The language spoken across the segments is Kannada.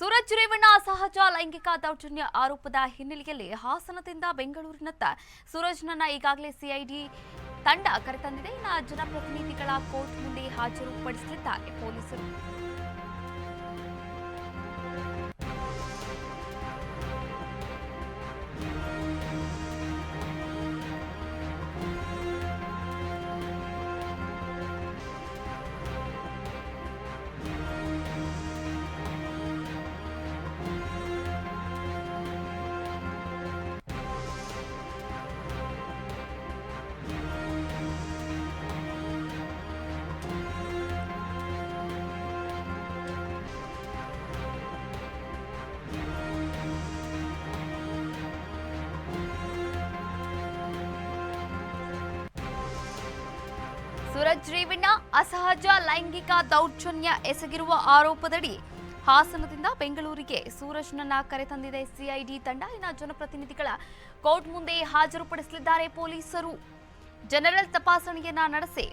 ಸೂರಜ್ ರೇವಣ್ಣ ಅಸಹಜ ಲೈಂಗಿಕ ದೌರ್ಜನ್ಯ ಆರೋಪದ ಹಿನ್ನೆಲೆಯಲ್ಲಿ ಹಾಸನದಿಂದ ಬೆಂಗಳೂರಿನತ್ತ ಸೂರಜ್ನನ್ನ ಈಗಾಗಲೇ ಸಿಐಡಿ ತಂಡ ಕರೆತಂದಿದೆ. ಇನ್ನು ಜನಪ್ರತಿನಿಧಿಗಳ ಕೋರ್ಟ್ ಮುಂದೆ ಹಾಜರುಪಡಿಸಲಿದ್ದಾರೆ ಪೊಲೀಸರು. ಸೂರಜ್ ರೇವಣ್ಣ ಅಸಹಜ ಲೈಂಗಿಕ ದೌರ್ಜನ್ಯ ಎಸಗಿರುವ ಆರೋಪದಡಿ ಹಾಸನದಿಂದ ಬೆಂಗಳೂರಿಗೆ ಸೂರಜ್ನನ್ನ ಕರೆತಂದಿದೆ ಸಿಐಡಿ ತಂಡ. ಇನ್ನು ಜನಪ್ರತಿನಿಧಿಗಳ ಕೋರ್ಟ್ ಮುಂದೆ ಹಾಜರುಪಡಿಸಲಿದ್ದಾರೆ ಪೊಲೀಸರು. ಜನರಲ್ ತಪಾಸಣೆಯನ್ನ ನಡೆಸಿ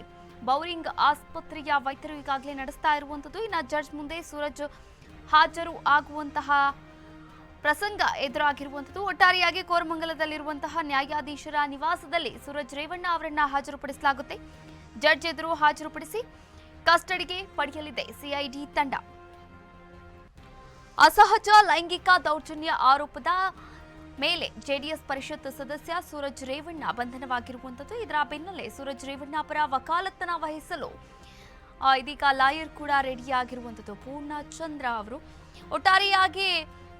ಬೌರಿಂಗ್ ಆಸ್ಪತ್ರೆಯ ವೈದ್ಯರು ಈಗಾಗಲೇ ನಡೆಸ್ತಾ ಇರುವಂತದ್ದು. ಇನ್ನು ಜಡ್ಜ್ ಮುಂದೆ ಸೂರಜ್ ಹಾಜರು ಆಗುವಂತಹ ಪ್ರಸಂಗ ಎದುರಾಗಿರುವಂತದ್ದು. ಒಟ್ಟಾರೆಯಾಗಿ ಕೋರಮಂಗಲದಲ್ಲಿರುವಂತಹ ನ್ಯಾಯಾಧೀಶರ ನಿವಾಸದಲ್ಲಿ ಸೂರಜ್ ರೇವಣ್ಣ ಅವರನ್ನ ಹಾಜರುಪಡಿಸಲಾಗುತ್ತೆ. ಜಡ್ಜ್ ಎದುರು ಹಾಜರುಪಡಿಸಿ ಕಸ್ಟಡಿಗೆ ಪಡೆಯಲಿದೆ ಸಿಐಡಿ ತಂಡ. ಅಸಹಜ ಲೈಂಗಿಕ ದೌರ್ಜನ್ಯ ಆರೋಪದ ಮೇಲೆ ಜೆಡಿಎಸ್ ಪರಿಷತ್ ಸದಸ್ಯ ಸೂರಜ್ ರೇವಣ್ಣ ಬಂಧನವಾಗಿರುವಂತದ್ದು. ಇದರ ಬೆನ್ನಲ್ಲೇ ಸೂರಜ್ ರೇವಣ್ಣ ಪರ ವಕಾಲತ್ತನ ವಹಿಸಲು ಇದೀಗ ಲಾಯರ್ ಕೂಡ ರೆಡಿಯಾಗಿರುವಂತದ್ದು ಪೂರ್ಣಚಂದ್ರ ಅವರು. ಒಟ್ಟಾರೆಯಾಗಿ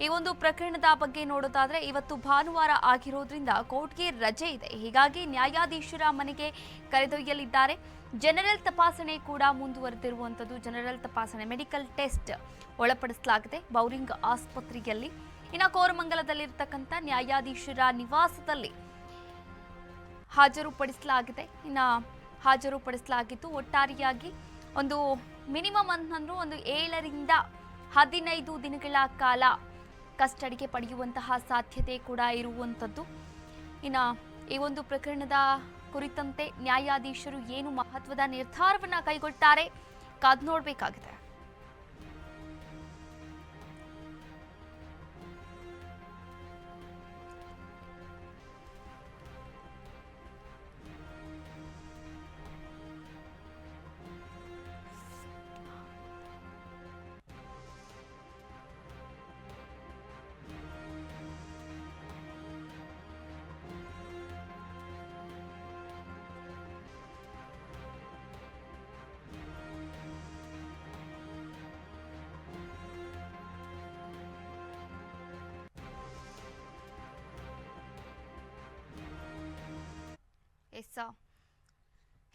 ಈ ಒಂದು ಪ್ರಕರಣದ ಬಗ್ಗೆ ನೋಡೋದಾದ್ರೆ ಇವತ್ತು ಭಾನುವಾರ ಆಗಿರೋದ್ರಿಂದ ಕೋರ್ಟ್ಗೆ ರಜೆ ಇದೆ. ಹೀಗಾಗಿ ನ್ಯಾಯಾಧೀಶರ ಮನೆಗೆ ಕರೆದೊಯ್ಯಲಿದ್ದಾರೆ. ಜನರಲ್ ತಪಾಸಣೆ ಕೂಡ ಮುಂದುವರೆದಿರುವಂತದ್ದು. ಜನರಲ್ ತಪಾಸಣೆ ಮೆಡಿಕಲ್ ಟೆಸ್ಟ್ ಒಳಪಡಿಸಲಾಗಿದೆ ಬೌರಿಂಗ್ ಆಸ್ಪತ್ರೆಯಲ್ಲಿ. ಇನ್ನು ಕೋರಮಂಗಲದಲ್ಲಿರ್ತಕ್ಕಂಥ ನ್ಯಾಯಾಧೀಶರ ನಿವಾಸದಲ್ಲಿ ಹಾಜರುಪಡಿಸಲಾಗಿದ್ದು ಒಟ್ಟಾರೆಯಾಗಿ ಒಂದು ಮಿನಿಮಮ್ ಅಂತಂದ್ರೂ ಒಂದು 7 ರಿಂದ 15 ದಿನಗಳ ಕಾಲ ಕಸ್ಟಡಿಗೆ ಪಡೆಯುವಂತಹ ಸಾಧ್ಯತೆ ಕೂಡ ಇರುವಂತದ್ದು. ಇನ್ನು ಈ ಒಂದು ಪ್ರಕರಣದ ಕುರಿತಂತೆ ನ್ಯಾಯಾಧೀಶರು ಏನು ಮಹತ್ವದ ನಿರ್ಧಾರವನ್ನ ಕೈಗೊಳ್ತಾರೆ ಕಾದು ನೋಡಬೇಕಾಗಿದೆ.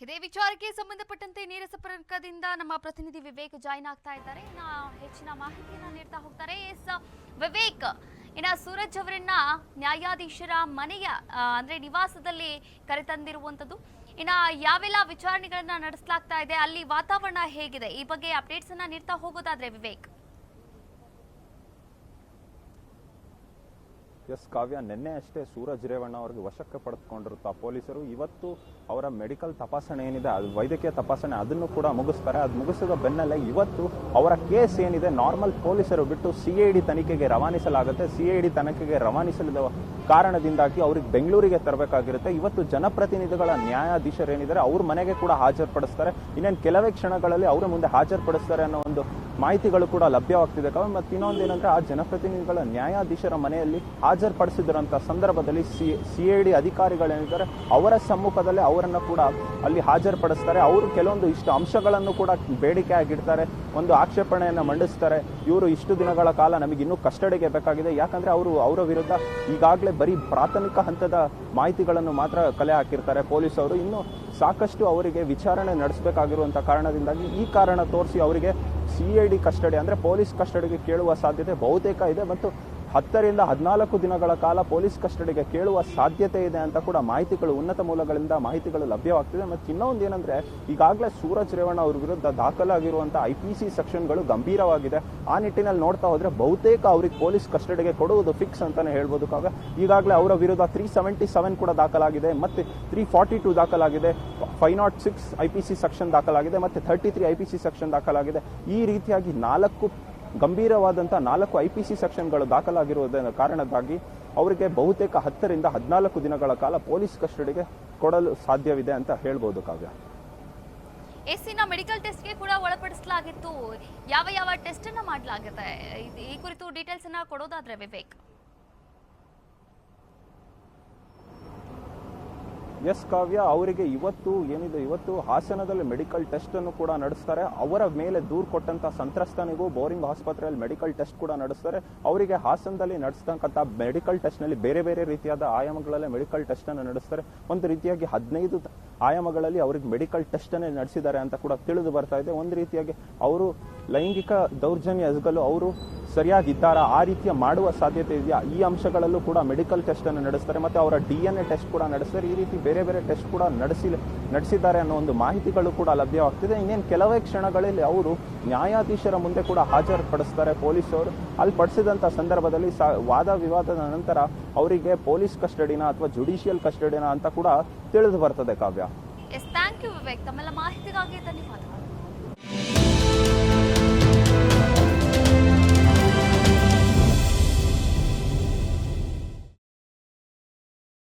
ಇದೇ ವಿಚಾರಕ್ಕೆ ಸಂಬಂಧಪಟ್ಟಂತೆ ನೇರ ಸಂಪರ್ಕದಿಂದ ನಮ್ಮ ಪ್ರತಿನಿಧಿ ವಿವೇಕ್ ಜಾಯಿನ್ ಆಗ್ತಾ ಇದ್ದಾರೆ. ಹೆಚ್ಚಿನ ಮಾಹಿತಿಯನ್ನ ನೀಡ್ತಾ ಹೋಗ್ತಾರೆ. ವಿವೇಕ್, ಇನ್ನ ಸೂರಜ್ ಅವರನ್ನ ನ್ಯಾಯಾಧೀಶರ ಮನೆಯ ಅಂದ್ರೆ ನಿವಾಸದಲ್ಲಿ ಕರೆತಂದಿರುವಂತದ್ದು. ಇನ್ನ ಯಾವೆಲ್ಲ ವಿಚಾರಣೆಗಳನ್ನ ನಡೆಸಲಾಗ್ತಾ ಇದೆ, ಅಲ್ಲಿ ವಾತಾವರಣ ಹೇಗಿದೆ, ಈ ಬಗ್ಗೆ ಅಪ್ಡೇಟ್ಸ್ ಅನ್ನ ನೀಡ್ತಾ ಹೋಗೋದಾದ್ರೆ ವಿವೇಕ್. ಎಸ್ ಕಾವ್ಯ, ನಿನ್ನೆ ಅಷ್ಟೇ ಸೂರಜ್ ರೇವಣ್ಣ ಅವರಿಗೆ ವಶಕ್ಕೆ ಪಡೆದುಕೊಂಡಿರುತ್ತಾ ಪೊಲೀಸರು. ಇವತ್ತು ಅವರ ಮೆಡಿಕಲ್ ತಪಾಸಣೆ ಏನಿದೆ, ಅದು ವೈದ್ಯಕೀಯ ತಪಾಸಣೆ, ಅದನ್ನು ಕೂಡ ಮುಗಿಸ್ತಾರೆ. ಅದು ಮುಗಿಸಿದ ಬೆನ್ನಲ್ಲೇ ಇವತ್ತು ಅವರ ಕೇಸ್ ಏನಿದೆ ನಾರ್ಮಲ್ ಪೊಲೀಸರು ಬಿಟ್ಟು ಸಿಐಡಿ ತನಿಖೆಗೆ ರವಾನಿಸಲಾಗುತ್ತೆ. ಸಿಐಡಿ ತನಿಖೆಗೆ ರವಾನಿಸಲಿದ ಕಾರಣದಿಂದಾಗಿ ಅವ್ರಿಗೆ ಬೆಂಗಳೂರಿಗೆ ತರಬೇಕಾಗಿರುತ್ತೆ. ಇವತ್ತು ಜನಪ್ರತಿನಿಧಿಗಳ ನ್ಯಾಯಾಧೀಶರೇನಿದ್ದಾರೆ ಅವ್ರ ಮನೆಗೆ ಕೂಡ ಹಾಜರುಪಡಿಸ್ತಾರೆ. ಇನ್ನೇನು ಕೆಲವೇ ಕ್ಷಣಗಳಲ್ಲಿ ಅವರ ಮುಂದೆ ಹಾಜರುಪಡಿಸ್ತಾರೆ ಅನ್ನೋ ಒಂದು ಮಾಹಿತಿಗಳು ಕೂಡ ಲಭ್ಯವಾಗ್ತಿದೆ. ಮತ್ತು ಇನ್ನೊಂದು ಏನಂದ್ರೆ ಆ ಜನಪ್ರತಿನಿಧಿಗಳ ನ್ಯಾಯಾಧೀಶರ ಮನೆಯಲ್ಲಿ ಹಾಜರುಪಡಿಸಿದಂತ ಸಂದರ್ಭದಲ್ಲಿ ಸಿಐಡಿ ಅಧಿಕಾರಿಗಳೇನಿದ್ದಾರೆ ಅವರ ಸಮ್ಮುಖದಲ್ಲೇ ಅವರನ್ನು ಕೂಡ ಅಲ್ಲಿ ಹಾಜರುಪಡಿಸ್ತಾರೆ. ಅವರು ಕೆಲವೊಂದು ಇಷ್ಟು ಅಂಶಗಳನ್ನು ಕೂಡ ಬೇಡಿಕೆ ಆಗಿಡ್ತಾರೆ, ಒಂದು ಆಕ್ಷೇಪಣೆಯನ್ನ ಮಂಡಿಸ್ತಾರೆ. ಇವರು ಇಷ್ಟು ದಿನಗಳ ಕಾಲ ನಮಗೆ ಇನ್ನೂ ಕಸ್ಟಡಿಗೆ ಬೇಕಾಗಿದೆ, ಯಾಕಂದ್ರೆ ಅವರ ವಿರುದ್ಧ ಈಗಾಗಲೇ ಬರೀ ಪ್ರಾಥಮಿಕ ಹಂತದ ಮಾಹಿತಿಗಳನ್ನು ಮಾತ್ರ ಕಲೆ ಹಾಕಿರ್ತಾರೆ ಪೊಲೀಸರು. ಇನ್ನು ಸಾಕಷ್ಟು ಅವರಿಗೆ ವಿಚಾರಣೆ ನಡೆಸಬೇಕಾಗಿರುವಂತಹ ಕಾರಣದಿಂದಾಗಿ ಈ ಕಾರಣ ತೋರಿಸಿ ಅವರಿಗೆ ಸಿಐಡಿ ಕಸ್ಟಡಿ ಅಂದ್ರೆ ಪೊಲೀಸ್ ಕಸ್ಟಡಿಗೆ ಕೇಳುವ ಸಾಧ್ಯತೆ ಬಹುತೇಕ ಇದೆ. ಮತ್ತು 10 ರಿಂದ 14 ದಿನಗಳ ಕಾಲ ಪೊಲೀಸ್ ಕಸ್ಟಡಿಗೆ ಕೇಳುವ ಸಾಧ್ಯತೆ ಇದೆ ಅಂತ ಕೂಡ ಮಾಹಿತಿಗಳು, ಉನ್ನತ ಮೂಲಗಳಿಂದ ಮಾಹಿತಿಗಳು ಲಭ್ಯವಾಗ್ತಿದೆ. ಮತ್ತು ಇನ್ನೊಂದು ಏನಂದ್ರೆ ಈಗಾಗಲೇ ಸೂರಜ್ ರೇವಣ್ಣ ಅವ್ರ ವಿರುದ್ಧ ದಾಖಲಾಗಿರುವಂತಹ IPC ಸೆಕ್ಷನ್ಗಳು ಗಂಭೀರವಾಗಿದೆ. ಆ ನಿಟ್ಟಿನಲ್ಲಿ ನೋಡ್ತಾ ಹೋದ್ರೆ ಬಹುತೇಕ ಅವ್ರಿಗೆ ಪೊಲೀಸ್ ಕಸ್ಟಡಿಗೆ ಕೊಡುವುದು ಫಿಕ್ಸ್ ಅಂತಾನೆ ಹೇಳ್ಬೋದು. ಈಗಾಗಲೇ ಅವರ ವಿರುದ್ಧ 377 ಕೂಡ ದಾಖಲಾಗಿದೆ, ಮತ್ತೆ 342 ದಾಖಲಾಗಿದೆ, 506 IPC ಸೆಕ್ಷನ್ ದಾಖಲಾಗಿದೆ, ಮತ್ತೆ 33 IPC ಸೆಕ್ಷನ್ ದಾಖಲಾಗಿದೆ. ಈ ರೀತಿಯಾಗಿ 4 ಗಂಭೀರವಾದಂಥ 4 IPC ಸೆಕ್ಷನ್ಗಳು ದಾಖಲಾಗಿರುವುದರ ಕಾರಣಕ್ಕಾಗಿ ಅವರಿಗೆ ಬಹುತೇಕ 10 ರಿಂದ 14 ದಿನಗಳ ಕಾಲ ಪೊಲೀಸ್ ಕಸ್ಟಡಿಗೆ ಕೊಡಲು ಸಾಧ್ಯವಿದೆ ಅಂತ ಹೇಳ್ಬೋದು ಕಾವ್ಯ. ಎಸಿನ ಮೆಡಿಕಲ್ ಟೆಸ್ಟ್ಗೆ ಕೂಡ ಒಳಪಡಿಸಲಾಗಿತ್ತು. ಯಾವ ಯಾವ ಟೆಸ್ಟ್ ಅನ್ನ ಮಾಡಲಾಗಿದೆ ಈ ಕುರಿತು ಡೀಟೇಲ್ಸ್ ಅನ್ನ ಕೊಡೋದಾದ್ರೆ ವಿವೇಕ್. ಎಸ್ ಕಾವ್ಯ, ಅವರಿಗೆ ಇವತ್ತು ಹಾಸನದಲ್ಲಿ ಮೆಡಿಕಲ್ ಟೆಸ್ಟ್ ಅನ್ನು ಕೂಡ ನಡೆಸ್ತಾರೆ. ಅವರ ಮೇಲೆ ದೂರು ಕೊಟ್ಟಂತ ಸಂತ್ರಸ್ತನಿಗೂ ಬೋರಿಂಗ್ ಆಸ್ಪತ್ರೆಯಲ್ಲಿ ಮೆಡಿಕಲ್ ಟೆಸ್ಟ್ ಕೂಡ ನಡೆಸ್ತಾರೆ. ಅವರಿಗೆ ಹಾಸನದಲ್ಲಿ ನಡೆಸ್ತಕ್ಕಂಥ ಮೆಡಿಕಲ್ ಟೆಸ್ಟ್ ನಲ್ಲಿ ಬೇರೆ ಬೇರೆ ರೀತಿಯಾದ ಆಯಾಮಗಳಲ್ಲಿ ಮೆಡಿಕಲ್ ಟೆಸ್ಟ್ ಅನ್ನು ನಡೆಸ್ತಾರೆ. ಒಂದು ರೀತಿಯಾಗಿ 15 ಆಯಾಮಗಳಲ್ಲಿ ಅವರಿಗೆ ಮೆಡಿಕಲ್ ಟೆಸ್ಟ್ ಅನ್ನೇ ನಡೆಸಿದ್ದಾರೆ ಅಂತ ಕೂಡ ತಿಳಿದು ಬರ್ತಾ ಇದೆ. ಒಂದು ರೀತಿಯಾಗಿ ಅವರು ಲೈಂಗಿಕ ದೌರ್ಜನ್ಯ ಎಸಗಲು ಅವರು ಸರಿಯಾಗಿದ್ದಾರಾ, ಆ ರೀತಿಯ ಮಾಡುವ ಸಾಧ್ಯತೆ ಇದೆಯಾ, ಈ ಅಂಶಗಳಲ್ಲೂ ಕೂಡ ಮೆಡಿಕಲ್ ಟೆಸ್ಟ್ ಅನ್ನು ನಡೆಸ್ತಾರೆ. ಮತ್ತೆ ಅವರ DNA ಟೆಸ್ಟ್ ಕೂಡ ನಡೆಸ್ತಾರೆ. ಈ ರೀತಿ ಬೇರೆ ಬೇರೆ ಟೆಸ್ಟ್ ಕೂಡ ನಡೆಸಿದ್ದಾರೆ ಅನ್ನೋ ಒಂದು ಮಾಹಿತಿಗಳು ಕೂಡ ಲಭ್ಯವಾಗ್ತಿದೆ. ಇನ್ನೇನು ಕೆಲವೇ ಕ್ಷಣಗಳಲ್ಲಿ ಅವರು ನ್ಯಾಯಾಧೀಶರ ಮುಂದೆ ಕೂಡ ಹಾಜರುಪಡಿಸ್ತಾರೆ ಪೊಲೀಸರು. ಅಲ್ಲಿ ಪಡಿಸಿದಂಥ ಸಂದರ್ಭದಲ್ಲಿ ವಾದ ವಿವಾದದ ನಂತರ ಅವರಿಗೆ ಪೊಲೀಸ್ ಕಸ್ಟಡಿನ ಅಥವಾ ಜುಡಿಷಿಯಲ್ ಕಸ್ಟಡಿನ ಅಂತ ಕೂಡ ತಿಳಿದು ಬರ್ತದೆ ಕಾವ್ಯ. ಥ್ಯಾಂಕ್ ಯು ವಿವೇಕ್, ತಮ್ಮೆಲ್ಲ ಮಾಹಿತಿಗಾಗಿ ಧನ್ಯವಾದಗಳು.